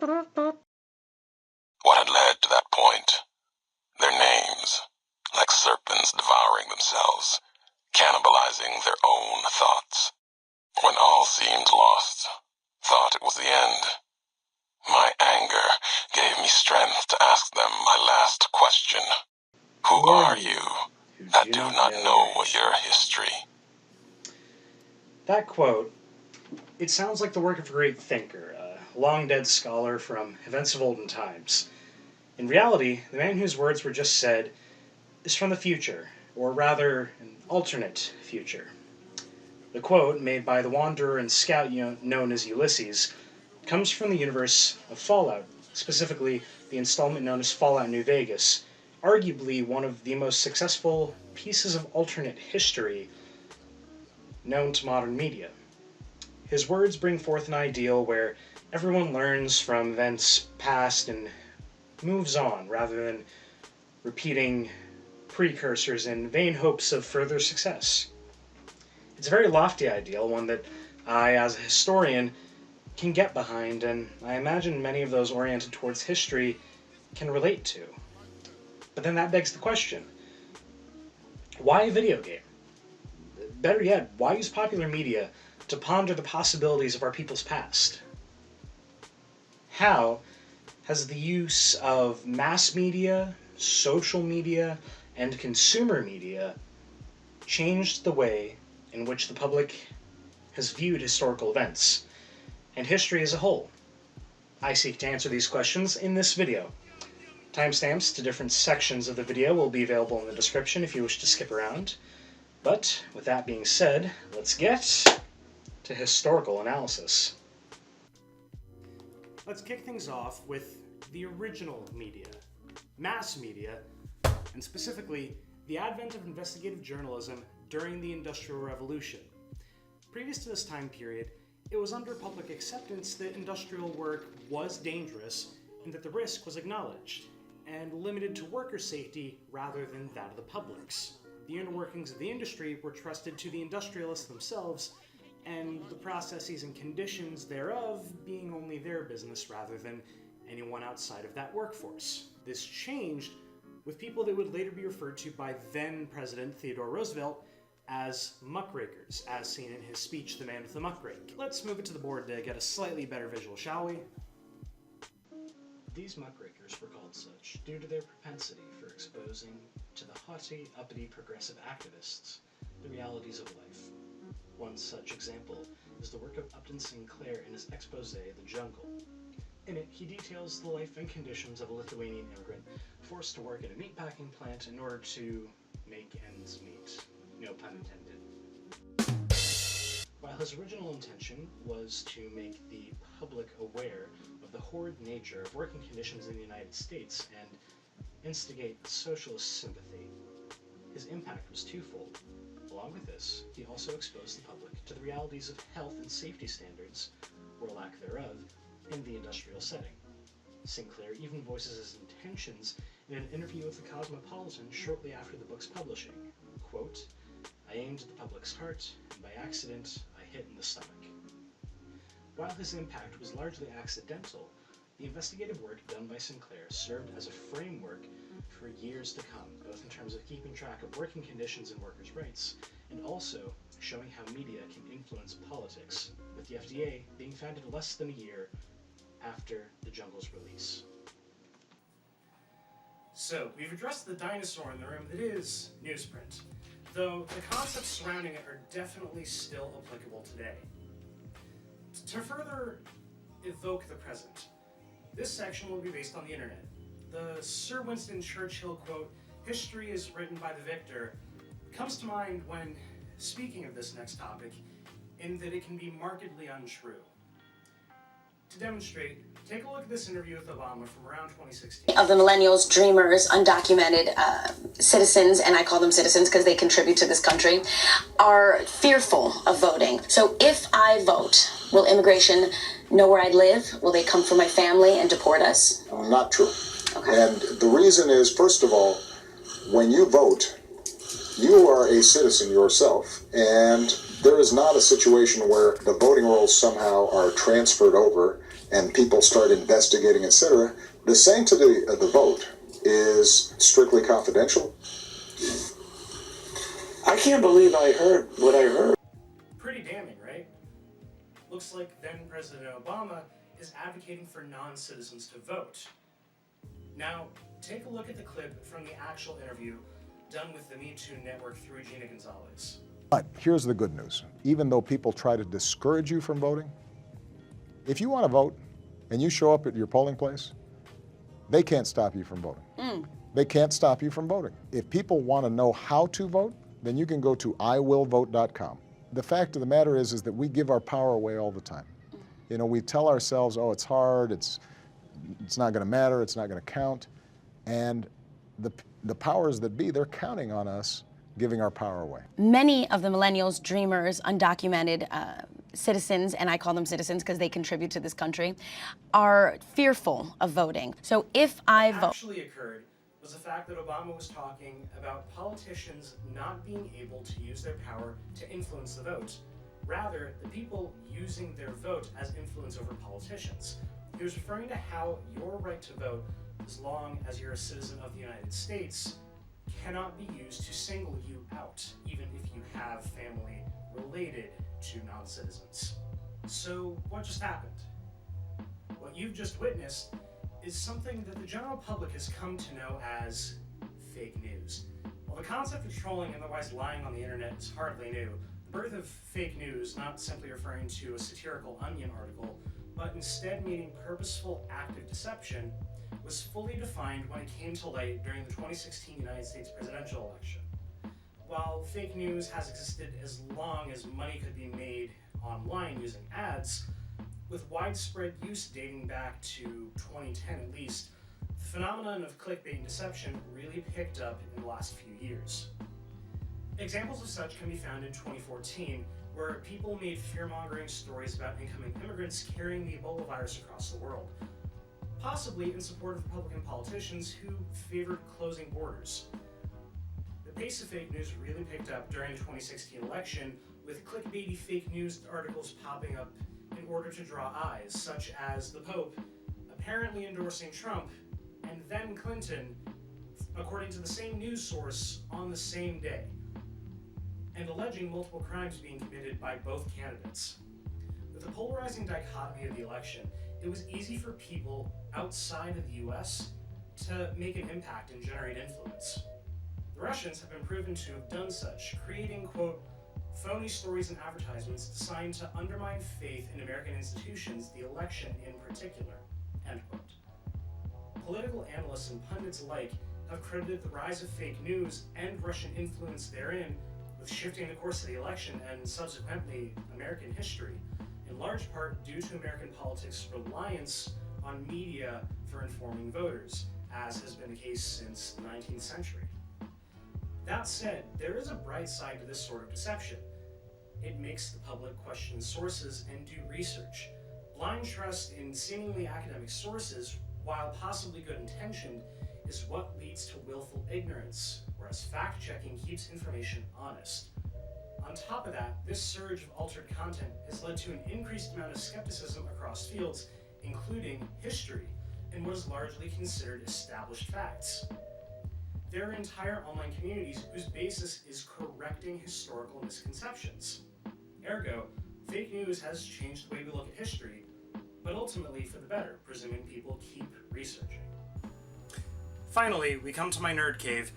What had led to that point? Their names, like serpents devouring themselves, cannibalizing their own thoughts. When all seemed lost, thought it was the end. My anger gave me strength to ask them my last question. Who are you that do not know your history? That quote, it sounds like the work of a great thinker, a long-dead scholar from events of olden times. In reality, the man whose words were just said is from the future, or rather, an alternate future. The quote, made by the wanderer and scout known as Ulysses, comes from the universe of Fallout, specifically the installment known as Fallout New Vegas, arguably one of the most successful pieces of alternate history known to modern media. His words bring forth an ideal where everyone learns from events past and moves on, rather than repeating precursors in vain hopes of further success. It's a very lofty ideal, one that I, as a historian, can get behind, and I imagine many of those oriented towards history can relate to. But then that begs the question, why a video game? Better yet, why use popular media to ponder the possibilities of our people's past? How has the use of mass media, social media, and consumer media changed the way in which the public has viewed historical events, and history as a whole? I seek to answer these questions in this video. Timestamps to different sections of the video will be available in the description if you wish to skip around. But, with that being said, let's get to historical analysis. Let's kick things off with the original media, mass media, and specifically the advent of investigative journalism during the Industrial Revolution. Previous to this time period, it was under public acceptance that industrial work was dangerous and that the risk was acknowledged and limited to worker safety rather than that of the public's. The inner workings of the industry were trusted to the industrialists themselves, and the processes and conditions thereof being only their business rather than anyone outside of that workforce. This changed with people that would later be referred to by then-President Theodore Roosevelt as muckrakers, as seen in his speech, The Man with the Muckrake. Let's move it to the board to get a slightly better visual, shall we? These muckrakers were called such due to their propensity for exposing to the haughty, uppity progressive activists the realities of life. One such example is the work of Upton Sinclair in his expose, The Jungle. In it, he details the life and conditions of a Lithuanian immigrant forced to work at a meatpacking plant in order to make ends meet. No pun intended. While his original intention was to make the public aware of the horrid nature of working conditions in the United States and instigate socialist sympathy, his impact was twofold. Along with this, he also exposed the public to the realities of health and safety standards, or lack thereof, in the industrial setting. Sinclair even voices his intentions in an interview with the Cosmopolitan shortly after the book's publishing. Quote, "I aimed at the public's heart, and by accident, I hit in the stomach." While his impact was largely accidental, the investigative work done by Sinclair served as a framework for years to come, both in terms of keeping track of working conditions and workers' rights, and also showing how media can influence politics, with the FDA being founded less than a year after The Jungle's release. So, we've addressed the dinosaur in the room that is newsprint, though the concepts surrounding it are definitely still applicable today. To further evoke the present, this section will be based on the internet. The Sir Winston Churchill quote, "History is written by the victor," comes to mind when speaking of this next topic, in that it can be markedly untrue. To demonstrate, take a look at this interview with Obama from around 2016. Of the millennials, dreamers, undocumented citizens, and I call them citizens because they contribute to this country, are fearful of voting. So if I vote, will immigration know where I live? Will they come for my family and deport us? Not true. Okay. And the reason is, first of all, when you vote, you are a citizen yourself, and there is not a situation where the voting rolls somehow are transferred over and people start investigating, etc., the sanctity of the vote is strictly confidential. I can't believe I heard what I heard. Pretty damning, right? Looks like then President Obama is advocating for non-citizens to vote. Now, take a look at the clip from the actual interview done with the Mitú network through Gina Gonzalez. But here's the good news. Even though people try to discourage you from voting, if you want to vote and you show up at your polling place, they can't stop you from voting. They can't stop you from voting. If people want to know how to vote, then you can go to iwillvote.com. The fact of the matter is that we give our power away all the time. You know, we tell ourselves, oh, it's hard, it's not going to matter, it's not going to count. And the powers that be, they're counting on us giving our power away. Many of the millennials, dreamers, undocumented citizens, and I call them citizens because they contribute to this country, are fearful of voting. So if I vote... What actually occurred was the fact that Obama was talking about politicians not being able to use their power to influence the vote. Rather, the people using their vote as influence over politicians. He was referring to how your right to vote, as long as you're a citizen of the United States, cannot be used to single you out, even if you have family related to non-citizens. So what just happened? What you've just witnessed is something that the general public has come to know as fake news. While the concept of trolling and otherwise lying on the internet is hardly new, the birth of fake news, not simply referring to a satirical Onion article, but instead meaning purposeful active deception, was fully defined when it came to light during the 2016 United States presidential election. While fake news has existed as long as money could be made online using ads, with widespread use dating back to 2010 at least, the phenomenon of clickbait and deception really picked up in the last few years. Examples of such can be found in 2014, where people made fear-mongering stories about incoming immigrants carrying the Ebola virus across the world, possibly in support of Republican politicians who favored closing borders. The pace of fake news really picked up during the 2016 election, with clickbaity fake news articles popping up in order to draw eyes, such as the Pope apparently endorsing Trump and then Clinton, according to the same news source, on the same day, and alleging multiple crimes being committed by both candidates. With the polarizing dichotomy of the election, it was easy for people outside of the US to make an impact and generate influence. The Russians have been proven to have done such, creating, quote, phony stories and advertisements designed to undermine faith in American institutions, the election in particular, end quote. Political analysts and pundits alike have credited the rise of fake news and Russian influence therein with shifting the course of the election and subsequently American history, in large part due to American politics' reliance on media for informing voters, as has been the case since the 19th century. That said, there is a bright side to this sort of deception. It makes the public question sources and do research. Blind trust in seemingly academic sources, while possibly good-intentioned, is what leads to willful ignorance, whereas fact-checking keeps information honest. On top of that, this surge of altered content has led to an increased amount of skepticism across fields, including history, and what is largely considered established facts. There are entire online communities whose basis is correcting historical misconceptions. Ergo, fake news has changed the way we look at history, but ultimately for the better, presuming people keep researching. Finally, we come to my nerd cave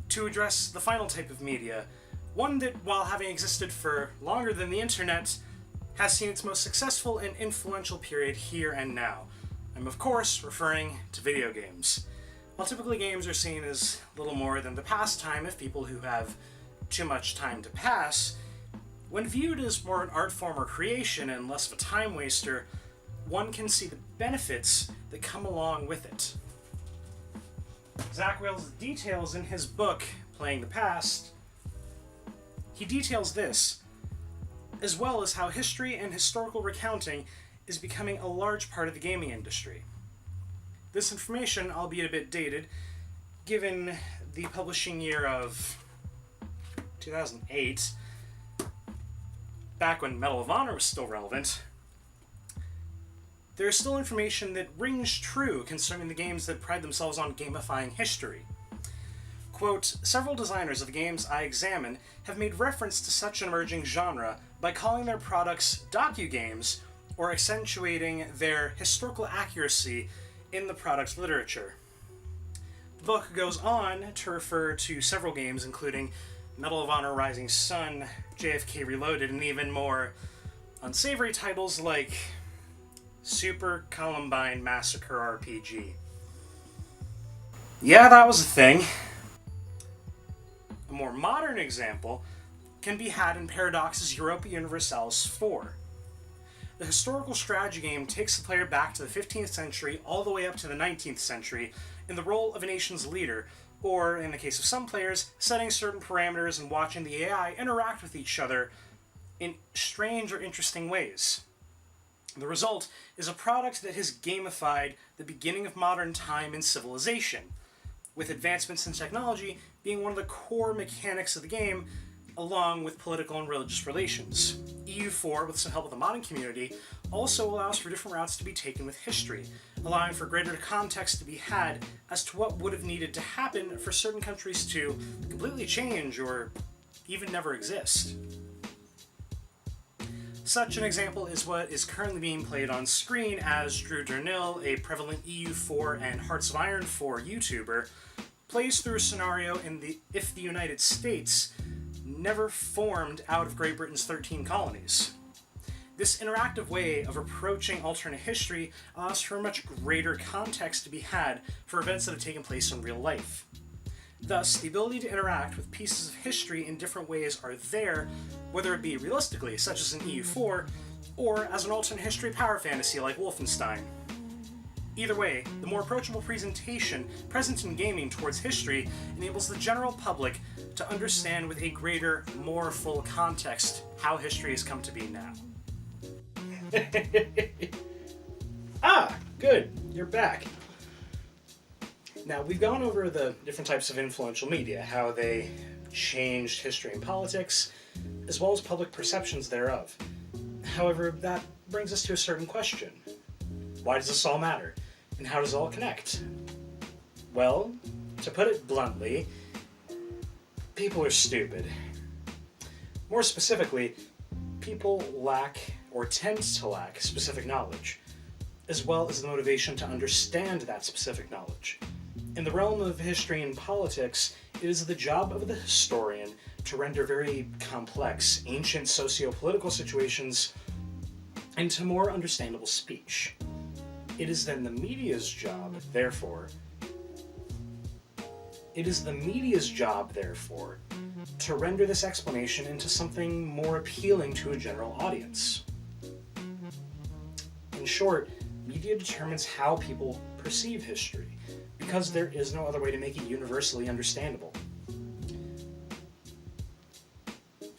to address the final type of media, one that, while having existed for longer than the internet, has seen its most successful and influential period here and now. I'm of course referring to video games. While typically games are seen as little more than the pastime of people who have too much time to pass, when viewed as more an art form or creation and less of a time waster, one can see the benefits that come along with it. Zach Wales details in his book, Playing the Past, he details this, as well as how history and historical recounting is becoming a large part of the gaming industry. This information, albeit a bit dated, given the publishing year of 2008, back when Medal of Honor was still relevant, there is still information that rings true concerning the games that pride themselves on gamifying history. Quote, several designers of the games I examine have made reference to such an emerging genre by calling their products docu-games or accentuating their historical accuracy in the product's literature. The book goes on to refer to several games, including Medal of Honor Rising Sun, JFK Reloaded, and even more unsavory titles like Super Columbine Massacre RPG. Yeah, that was a thing. A more modern example can be had in Paradox's Europa Universalis 4. The historical strategy game takes the player back to the 15th century all the way up to the 19th century in the role of a nation's leader, or, in the case of some players, setting certain parameters and watching the AI interact with each other in strange or interesting ways. The result is a product that has gamified the beginning of modern time and civilization, with advancements in technology being one of the core mechanics of the game, along with political and religious relations. EU4, with some help of the modding community, also allows for different routes to be taken with history, allowing for greater context to be had as to what would have needed to happen for certain countries to completely change or even never exist. Such an example is what is currently being played on screen as Drew Durnil, a prevalent EU4 and Hearts of Iron 4 YouTuber, plays through a scenario if the United States never formed out of Great Britain's 13 colonies. This interactive way of approaching alternate history allows for a much greater context to be had for events that have taken place in real life. Thus, the ability to interact with pieces of history in different ways are there, whether it be realistically, such as in EU4, or as an alternate history power fantasy like Wolfenstein. Either way, the more approachable presentation present in gaming towards history enables the general public to understand with a greater, more full context how history has come to be now. Ah, good, you're back. Now, we've gone over the different types of influential media, how they changed history and politics, as well as public perceptions thereof. However, that brings us to a certain question. Why does this all matter? And how does it all connect? Well, to put it bluntly, people are stupid. More specifically, people lack, or tend to lack, specific knowledge, as well as the motivation to understand that specific knowledge. In the realm of history and politics, it is the job of the historian to render very complex, ancient socio-political situations into more understandable speech. It is then the media's job, therefore, to render this explanation into something more appealing to a general audience. In short, media determines how people perceive history, because there is no other way to make it universally understandable.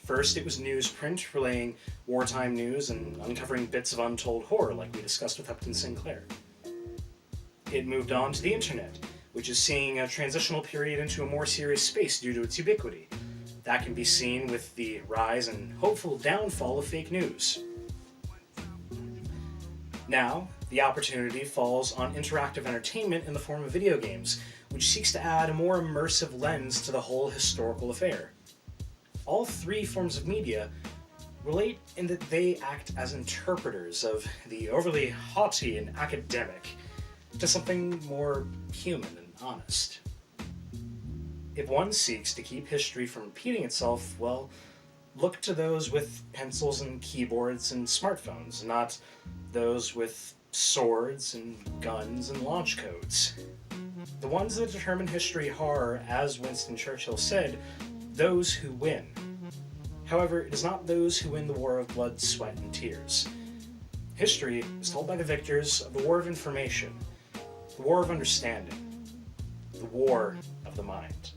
First, it was newsprint, relaying wartime news and uncovering bits of untold horror, like we discussed with Upton Sinclair. It moved on to the internet, which is seeing a transitional period into a more serious space due to its ubiquity. That can be seen with the rise and hopeful downfall of fake news. Now, the opportunity falls on interactive entertainment in the form of video games, which seeks to add a more immersive lens to the whole historical affair. All three forms of media relate in that they act as interpreters of the overly haughty and academic to something more human and honest. If one seeks to keep history from repeating itself, well, look to those with pencils and keyboards and smartphones, not those with swords and guns and launch codes. The ones that determine history are, as Winston Churchill said, those who win. However, it is not those who win the war of blood, sweat, and tears. History is told by the victors of the war of information, the war of understanding, the war of the mind.